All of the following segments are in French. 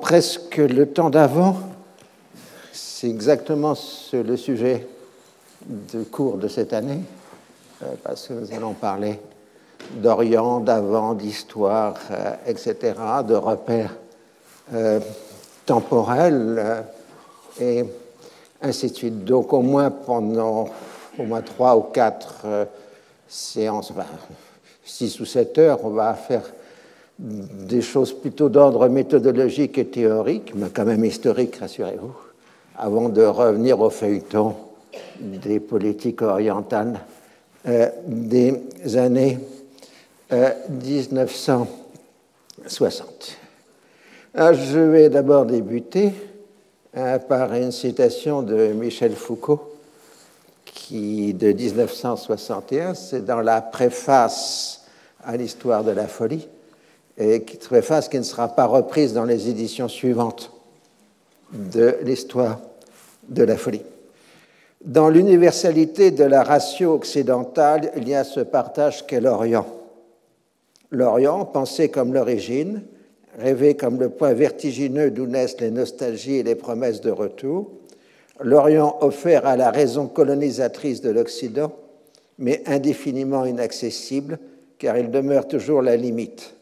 presque le temps d'avant, c'est exactement le sujet du cours de cette année, parce que nous allons parler d'Orient, d'avant, d'histoire, etc., de repères temporels, et ainsi de suite. Donc au moins pendant 3 ou 4 séances, 6 ou 7 heures, on va faire des choses plutôt d'ordre méthodologique et théorique, mais quand même historique, rassurez-vous, avant de revenir au feuilleton des politiques orientales des années 1960. Je vais d'abord débuter par une citation de Michel Foucault, de 1961, c'est dans la préface à l'histoire de la folie, et préface qui ne sera pas reprise dans les éditions suivantes de l'histoire de la folie. Dans l'universalité de la ratio occidentale, il y a ce partage qu'est l'Orient. L'Orient, pensé comme l'origine, rêvé comme le point vertigineux d'où naissent les nostalgies et les promesses de retour, l'Orient offert à la raison colonisatrice de l'Occident, mais indéfiniment inaccessible, car il demeure toujours la limite.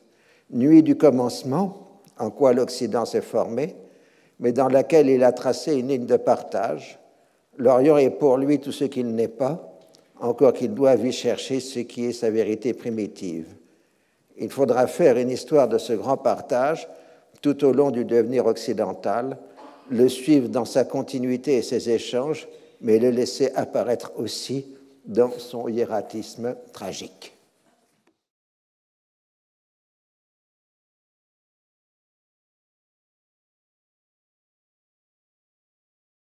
Nuit du commencement, en quoi l'Occident s'est formé, mais dans laquelle il a tracé une ligne de partage. L'Orient est pour lui tout ce qu'il n'est pas, encore qu'il doive y chercher ce qui est sa vérité primitive. Il faudra faire une histoire de ce grand partage tout au long du devenir occidental, le suivre dans sa continuité et ses échanges, mais le laisser apparaître aussi dans son hiératisme tragique.